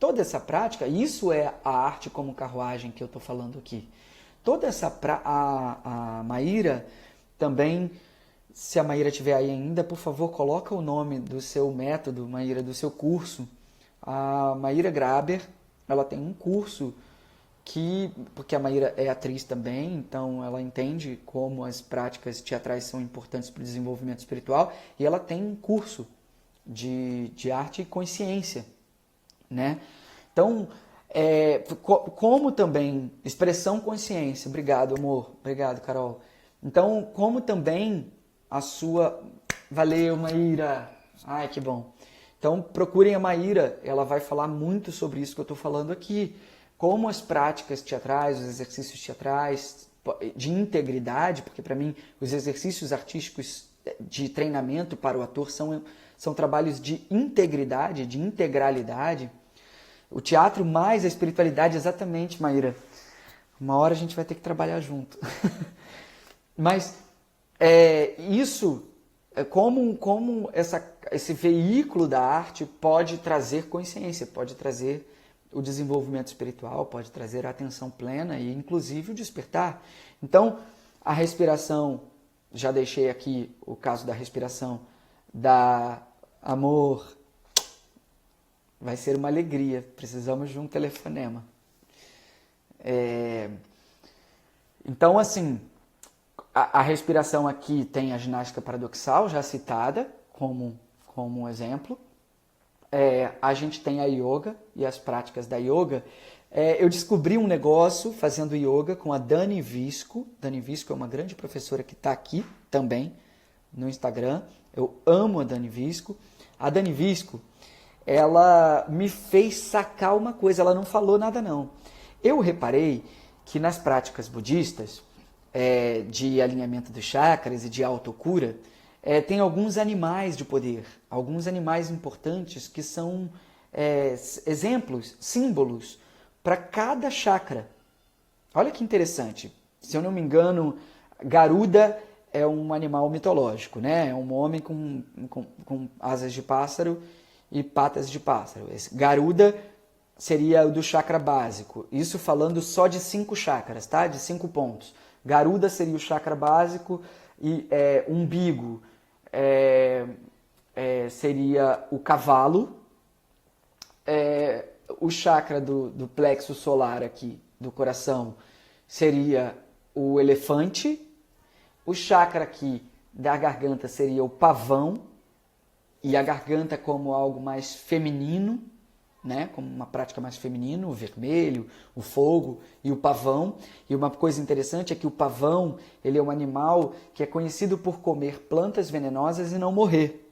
Toda essa prática, isso é a arte como carruagem que eu estou falando aqui. Toda essa a Maíra também, se a Maíra estiver aí ainda, por favor, coloca o nome do seu método, Maíra, do seu curso. A Maíra Graber, ela tem um curso porque a Maíra é atriz também, então ela entende como as práticas teatrais são importantes para o desenvolvimento espiritual, e ela tem um curso de arte e consciência, né? Então, como também expressão consciência, obrigado amor, obrigado Carol. Então, como também a sua, valeu Maíra, ai que bom. Então procurem a Maíra, ela vai falar muito sobre isso que eu estou falando aqui, como as práticas teatrais, os exercícios teatrais de integridade, porque para mim os exercícios artísticos de treinamento para o ator são trabalhos de integridade, de integralidade. O teatro mais a espiritualidade, exatamente, Maíra. Uma hora a gente vai ter que trabalhar junto. Mas isso, como esse veículo da arte pode trazer consciência, pode trazer o desenvolvimento espiritual, pode trazer a atenção plena e, inclusive, o despertar. Então, a respiração, já deixei aqui o caso da respiração da amor, vai ser uma alegria, precisamos de um telefonema. Então, assim, a respiração aqui tem a ginástica paradoxal, já citada como um exemplo. A gente tem a yoga e as práticas da yoga. Eu descobri um negócio fazendo yoga com a Dani Visco. Dani Visco é uma grande professora que está aqui também no Instagram. Eu amo a Dani Visco. A Dani Visco, ela me fez sacar uma coisa, ela não falou nada não. Eu reparei que nas práticas budistas, de alinhamento dos chakras e de autocura, tem alguns animais de poder, alguns animais importantes que são exemplos, símbolos para cada chakra. Olha que interessante. Se eu não me engano, Garuda é um animal mitológico, né? É um homem com asas de pássaro e patas de pássaro. Esse Garuda seria o do chakra básico. Isso falando só de 5 chakras, tá? De 5 pontos. Garuda seria o chakra básico e umbigo seria o cavalo. O chakra do plexo solar aqui, do coração, seria o elefante. O chakra aqui da garganta seria o pavão. E a garganta como algo mais feminino, né, como uma prática mais feminina, o vermelho, o fogo e o pavão. E uma coisa interessante é que o pavão, ele é um animal que é conhecido por comer plantas venenosas e não morrer.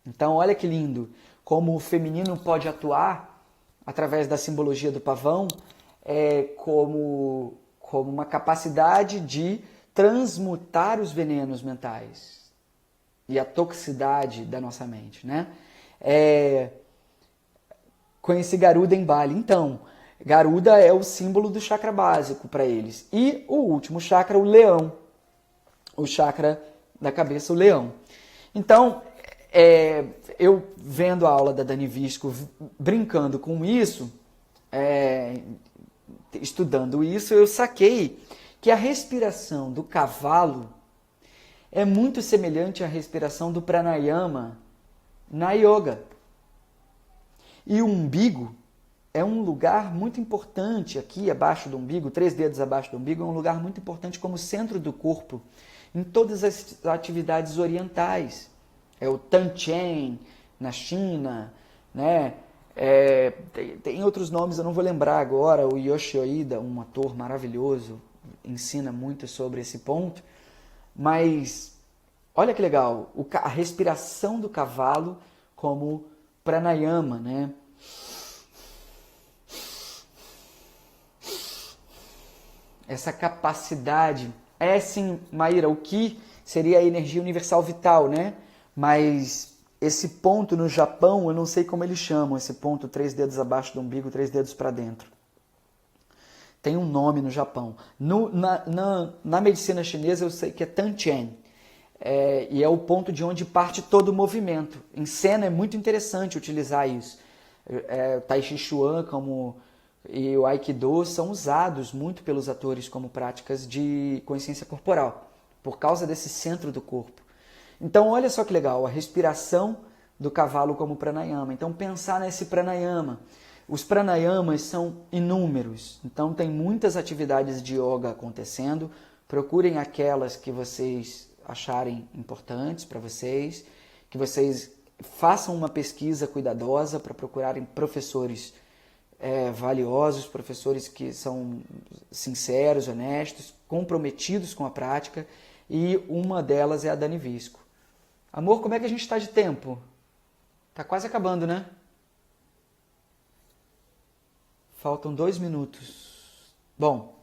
Então, olha que lindo, como o feminino pode atuar através da simbologia do pavão, como uma capacidade de transmutar os venenos mentais e a toxicidade da nossa mente, né? Conheci Garuda em Bali. Então, Garuda é o símbolo do chakra básico para eles. E o último chakra, o leão. O chakra da cabeça, o leão. Então, eu vendo a aula da Dani Visco, brincando com isso, estudando isso, eu saquei que a respiração do cavalo é muito semelhante à respiração do pranayama na yoga. E o umbigo é um lugar muito importante aqui abaixo do umbigo, 3 dedos abaixo do umbigo, é um lugar muito importante como centro do corpo em todas as atividades orientais. É o Tanchen na China, né? Tem outros nomes, eu não vou lembrar agora. O Yoshi Oida, um ator maravilhoso, ensina muito sobre esse ponto. Mas olha que legal, a respiração do cavalo como pranayama, né? Essa capacidade. Sim, Maíra, o Ki seria a energia universal vital, né? Mas esse ponto no Japão, eu não sei como eles chamam, esse ponto 3 dedos abaixo do umbigo, 3 dedos para dentro. Tem um nome no Japão. Na medicina chinesa eu sei que é Tanchen. E é o ponto de onde parte todo o movimento. Em cena é muito interessante utilizar isso. O Tai Chi Chuan e o Aikido são usados muito pelos atores como práticas de consciência corporal, por causa desse centro do corpo. Então, olha só que legal, a respiração do cavalo como pranayama. Então, pensar nesse pranayama. Os pranayamas são inúmeros, então tem muitas atividades de yoga acontecendo. Procurem aquelas que vocês acharem importantes para vocês, que vocês façam uma pesquisa cuidadosa para procurarem professores valiosos, professores que são sinceros, honestos, comprometidos com a prática, e uma delas é a Dani Visco. Amor, como é que a gente está de tempo? Tá quase acabando, né? Faltam 2 minutos. Bom,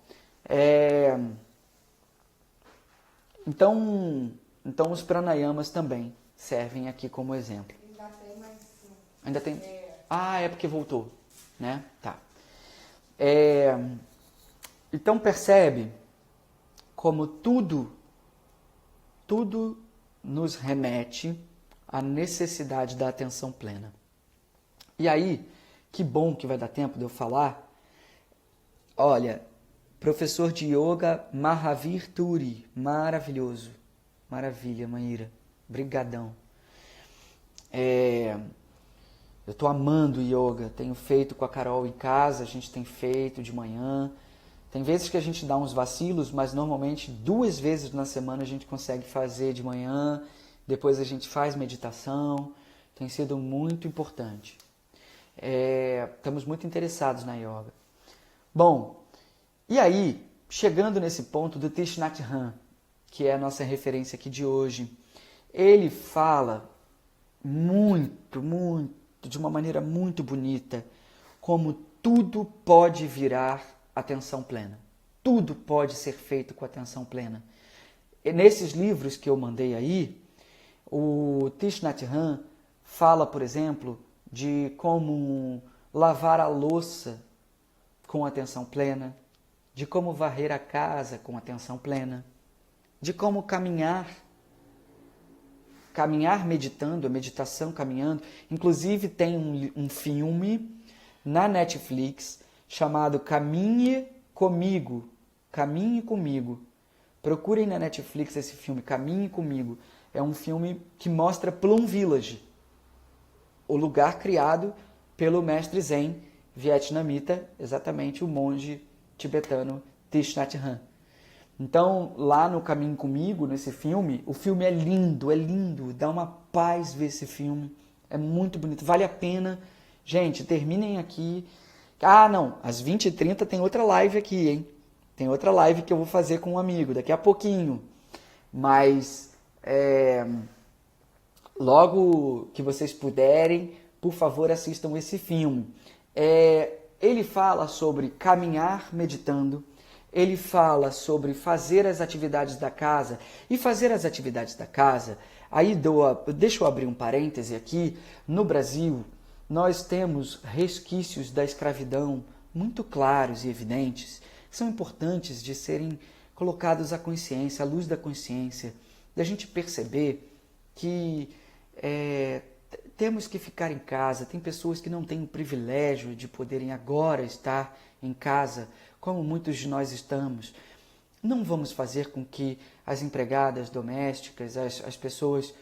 então os pranayamas também servem aqui como exemplo. Ainda tem mais um. Ainda tem? É porque voltou, né? Tá. Então percebe como tudo nos remete à necessidade da atenção plena. E aí, que bom que vai dar tempo de eu falar. Olha, professor de yoga Mahavir Turi, maravilhoso. Maravilha, Maíra. Brigadão. Eu estou amando yoga, tenho feito com a Carol em casa, a gente tem feito de manhã. Tem vezes que a gente dá uns vacilos, mas normalmente 2 vezes na semana a gente consegue fazer de manhã, depois a gente faz meditação, tem sido muito importante. Estamos muito interessados na yoga. Bom, e aí, chegando nesse ponto do Thich Nhat Hanh, que é a nossa referência aqui de hoje, ele fala de uma maneira muito bonita, como tudo pode virar atenção plena. Tudo pode ser feito com atenção plena. E nesses livros que eu mandei aí, o Thich Nhat Hanh fala, por exemplo, de como lavar a louça com atenção plena, de como varrer a casa com atenção plena, de como caminhar meditando, a meditação caminhando. Inclusive tem um filme na Netflix chamado Caminhe Comigo. Caminhe Comigo. Procurem na Netflix esse filme, Caminhe Comigo. É um filme que mostra Plum Village, o lugar criado pelo mestre Zen vietnamita, exatamente o monge tibetano Thich Nhat Hanh. Então, lá no Caminho Comigo, nesse filme, o filme é lindo, dá uma paz ver esse filme, é muito bonito, vale a pena Gente, terminem aqui. Ah, não, às 20h30 tem outra live aqui, hein? Tem outra live que eu vou fazer com um amigo, daqui a pouquinho. Mas, logo que vocês puderem, por favor, assistam esse filme. Ele fala sobre caminhar meditando, ele fala sobre fazer as atividades da casa. E fazer as atividades da casa, aí deixa eu abrir um parêntese aqui, no Brasil, nós temos resquícios da escravidão muito claros e evidentes, que são importantes de serem colocados à consciência, à luz da consciência, da gente perceber que temos que ficar em casa. Tem pessoas que não têm o privilégio de poderem agora estar em casa, como muitos de nós estamos. Não vamos fazer com que as empregadas domésticas, as pessoas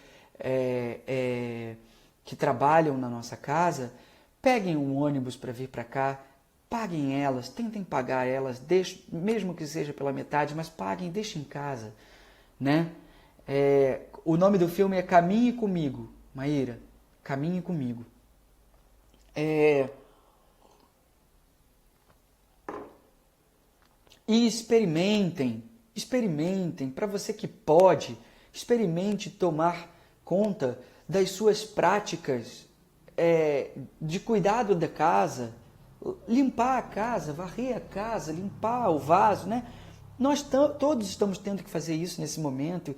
que trabalham na nossa casa, peguem um ônibus para vir para cá, paguem elas, tentem pagar elas, mesmo que seja pela metade, mas paguem, deixem em casa, né? O nome do filme é Caminhe Comigo, Maíra, Caminhe Comigo. E experimentem, para você que pode, experimente tomar conta das suas práticas de cuidado da casa, limpar a casa, varrer a casa, limpar o vaso, né? Nós todos estamos tendo que fazer isso nesse momento.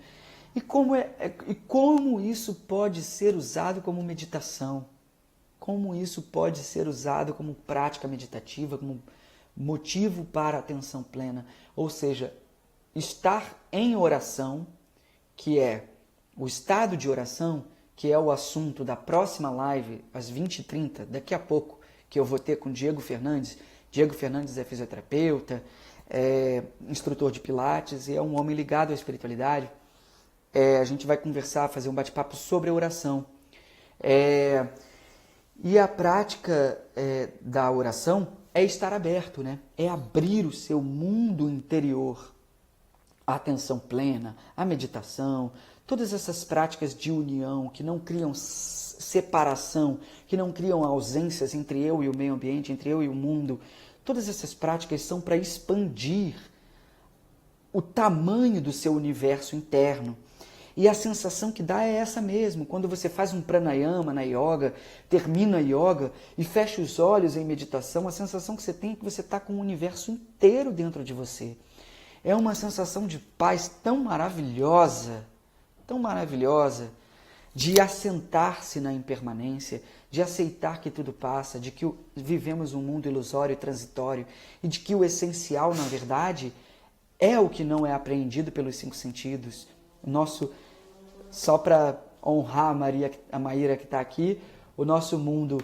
E como isso pode ser usado como meditação? Como isso pode ser usado como prática meditativa, como motivo para a atenção plena? Ou seja, estar em oração, que é o estado de oração, que é o assunto da próxima live, às 20h30, daqui a pouco, que eu vou ter com Diego Fernandes. Diego Fernandes é fisioterapeuta, é instrutor de pilates e é um homem ligado à espiritualidade. A gente vai conversar, fazer um bate-papo sobre a oração. E a prática da oração é estar aberto, né? É abrir o seu mundo interior, a atenção plena, a meditação, todas essas práticas de união que não criam separação, que não criam ausências entre eu e o meio ambiente, entre eu e o mundo. Todas essas práticas são para expandir o tamanho do seu universo interno. E a sensação que dá é essa mesmo. Quando você faz um pranayama na yoga, termina a yoga e fecha os olhos em meditação, a sensação que você tem é que você está com o universo inteiro dentro de você. É uma sensação de paz tão maravilhosa, de assentar-se na impermanência, de aceitar que tudo passa, de que vivemos um mundo ilusório e transitório e de que o essencial, na verdade, é o que não é apreendido pelos 5 sentidos. Só para honrar a Maíra que está aqui, o nosso mundo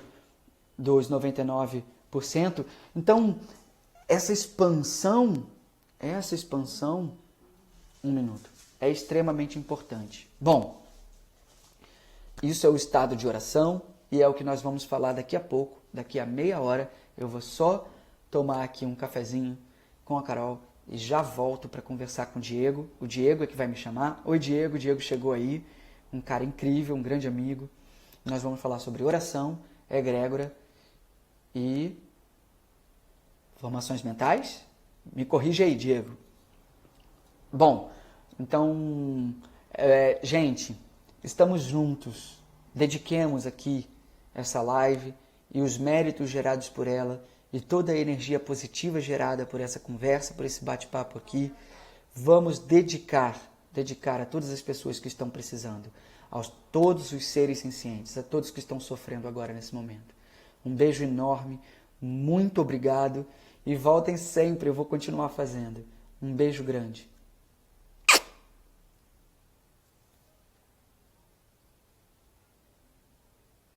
dos 99%. Então, essa expansão, um minuto, é extremamente importante. Bom, isso é o estado de oração e é o que nós vamos falar daqui a pouco, daqui a meia hora. Eu vou só tomar aqui um cafezinho com a Carol e já volto para conversar com o Diego. O Diego é que vai me chamar. Oi, Diego. O Diego chegou aí, um cara incrível, um grande amigo. Nós vamos falar sobre oração, egrégora e formações mentais. Me corrige aí, Diego. Bom, então, gente, estamos juntos. Dediquemos aqui essa live e os méritos gerados por ela e toda a energia positiva gerada por essa conversa, por esse bate-papo aqui, vamos dedicar a todas as pessoas que estão precisando, a todos os seres sencientes, a todos que estão sofrendo agora nesse momento. Um beijo enorme, muito obrigado e voltem sempre, eu vou continuar fazendo. Um beijo grande.